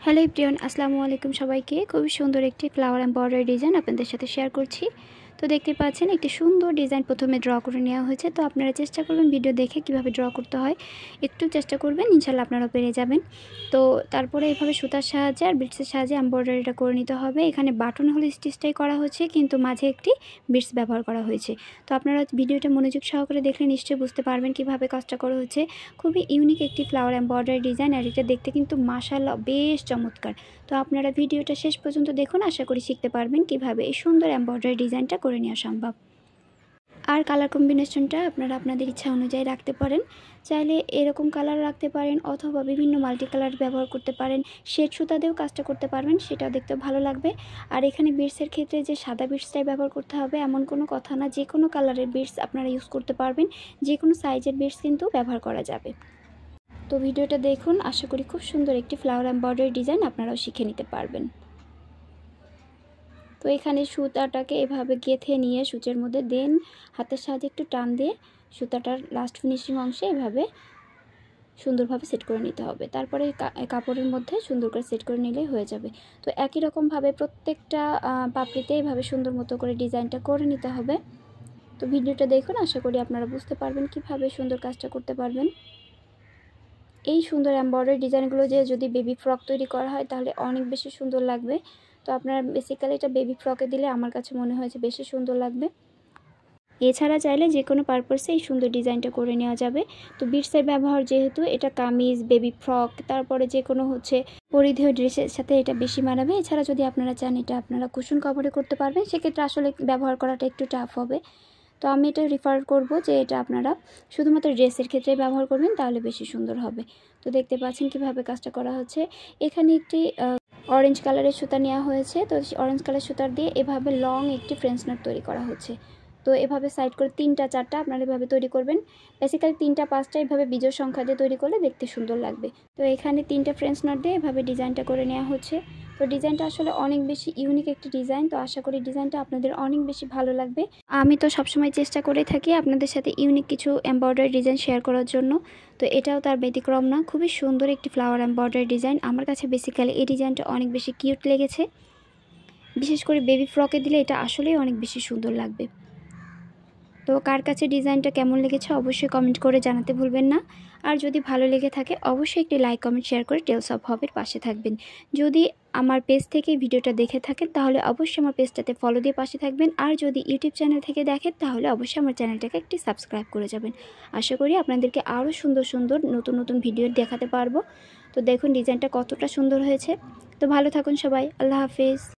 Hello everyone, আসসালামু আলাইকুম সবাইকে। খুবই সুন্দর একটি ফ্লাওয়ার এমব্রয়ডারি ডিজাইন আপনাদের সাথে শেয়ার করছি। তো দেখতে পাচ্ছেন একটি সুন্দর ডিজাইন প্রথমে ড্র করে নেওয়া হয়েছে। তো আপনারা চেষ্টা করবেন ভিডিও দেখে কিভাবে ড্র করতে হয়, একটু চেষ্টা করবেন, ইনশাল্লাহ আপনারা পেরে যাবেন। তো তারপরে এভাবে সুতার সাহায্যে আর বিটসের সাহায্যে এমব্রয়ডারিটা করে নিতে হবে। এখানে বাটন হলে স্টিচটাই করা হচ্ছে, কিন্তু মাঝে একটি বিটস ব্যবহার করা হয়েছে। তো আপনারা ভিডিওটা মনোযোগ সহকারে দেখলে নিশ্চয়ই বুঝতে পারবেন কিভাবে কাজটা করা হচ্ছে। খুবই ইউনিক একটি ফ্লাওয়ার এমব্রয়ডারি ডিজাইন, আর এটা দেখতে কিন্তু মাশাআল্লাহ বেশ চমৎকার। তো আপনারা ভিডিওটা শেষ পর্যন্ত দেখুন, আশা করি শিখতে পারবেন কিভাবে এই সুন্দর এমব্রয়ডারি ডিজাইনটা করে নেওয়া সম্ভব। আর কালার কম্বিনেশনটা আপনারা আপনাদের ইচ্ছা অনুযায়ী রাখতে পারেন। চাইলে এরকম কালার রাখতে পারেন, অথবা বিভিন্ন মাল্টি কালার ব্যবহার করতে পারেন। শেড সুতা দিয়েও কাজটা করতে পারবেন, সেটাও দেখতে ভালো লাগবে। আর এখানে বিটসের ক্ষেত্রে যে সাদা বিটসটাই ব্যবহার করতে হবে এমন কোনো কথা না, যে কোনো কালারের বিটস আপনারা ইউজ করতে পারবেন, যে কোনো সাইজের বিটস কিন্তু ব্যবহার করা যাবে। তো ভিডিওটা দেখুন, আশা করি খুব সুন্দর একটি ফ্লাওয়ার এমব্রয়ডারি ডিজাইন আপনারাও শিখে নিতে পারবেন। তো এখানে সুতাটাকে এভাবে গেঁথে নিয়ে সূচের মধ্যে দেন হাতের সাহায্যে একটু টান দিয়ে সুতাটার লাস্ট ফিনিশিং অংশে এভাবে সুন্দরভাবে সেট করে নিতে হবে। তারপরে কাপড়ের মধ্যে সুন্দর করে সেট করে নিলেই হয়ে যাবে। তো একই রকমভাবে প্রত্যেকটা পাপড়িতে এভাবে সুন্দর মতো করে ডিজাইনটা করে নিতে হবে। তো ভিডিওটা দেখুন, আশা করি আপনারা বুঝতে পারবেন কিভাবে সুন্দর কাজটা করতে পারবেন। এই সুন্দর এমব্রয়ডারি ডিজাইনগুলো যদি বেবি ফ্রক তৈরি করা হয় তাহলে অনেক বেশি সুন্দর লাগবে। তো আপনারা বেসিক্যালি এটা বেবি ফ্রকে দিলে আমার কাছে মনে হয়েছে বেশি সুন্দর লাগবে। এছাড়া চাইলে যে কোনো পারপাসে এই সুন্দর ডিজাইনটা করে নেওয়া যাবে। তো বিটসের ব্যবহার যেহেতু, এটা কামিজ, বেবি ফ্রক, তারপরে যে কোনো পরিধেয় ড্রেসের সাথে এটা বেশি মানাবে। এছাড়া যদি আপনারা চান এটা আপনারা কুশন কভারে করতে পারবেন, সেক্ষেত্রে আসলে ব্যবহার করাটা একটু টাফ হবে। তো আমি এটা রিফার করব যে এটা আপনারা শুধুমাত্র ড্রেসের ক্ষেত্রে ব্যবহার করবেন, তাহলে বেশি সুন্দর হবে। তো দেখতে পাচ্ছেন কিভাবে কাজটা করা হচ্ছে। এখানে একটি অরেঞ্জ কালারের সুতা নেওয়া হয়েছে। তো অরেঞ্জ কালার সুতার দিয়ে এভাবে লং একটি ফ্রেঞ্চ নট তৈরি করা হচ্ছে। তো এভাবে সাইড করে 3টা 4টা আপনারা এভাবে তৈরি করবেন। বেসিক্যালি 3টা 5টা এভাবে বিজোড় সংখ্যা দিয়ে তৈরি করলে দেখতে সুন্দর লাগবে। তো এখানে 3টা ফ্রেঞ্চ নট দিয়ে এভাবে ডিজাইনটা করে নেওয়া হচ্ছে। তো ডিজাইনটা আসলে অনেক বেশি ইউনিক একটি ডিজাইন। তো আশা করি ডিজাইনটা আপনাদের অনেক বেশি ভালো লাগবে। আমি তো সবসময় চেষ্টা করে থাকি আপনাদের সাথে ইউনিক কিছু এমব্রয়ডারি ডিজাইন শেয়ার করার জন্য। তো এটাও তার ব্যতিক্রম না। খুবই সুন্দর একটি ফ্লাওয়ার এমব্রয়ডারি ডিজাইন। আমার কাছে বেসিক্যালি এই ডিজাইনটা অনেক বেশি কিউট লেগেছে। বিশেষ করে বেবি ফ্রকে দিলে এটা আসলেই অনেক বেশি সুন্দর লাগবে। তো কার কাছে ডিজাইনটা কেমন লেগেছে অবশ্যই কমেন্ট করে জানাতে ভুলবেন না। আর যদি ভালো লেগে থাকে অবশ্যই একটি লাইক, কমেন্ট, শেয়ার করে টেলস অফ হবের পাশে থাকবেন। যদি আমার পেজ থেকে ভিডিওটা দেখে থাকেন তাহলে অবশ্যই আমার পেজটাতে ফলো দিয়ে পাশে থাকবেন। আর যদি ইউটিউব চ্যানেল থেকে দেখেন তাহলে অবশ্যই আমার চ্যানেলটাকে একটি সাবস্ক্রাইব করে যাবেন। আশা করি আপনাদেরকে আরও সুন্দর সুন্দর নতুন নতুন ভিডিও দেখাতে পারবো। তো দেখুন ডিজাইনটা কতটা সুন্দর হয়েছে। তো ভালো থাকুন সবাই, আল্লাহ হাফেজ।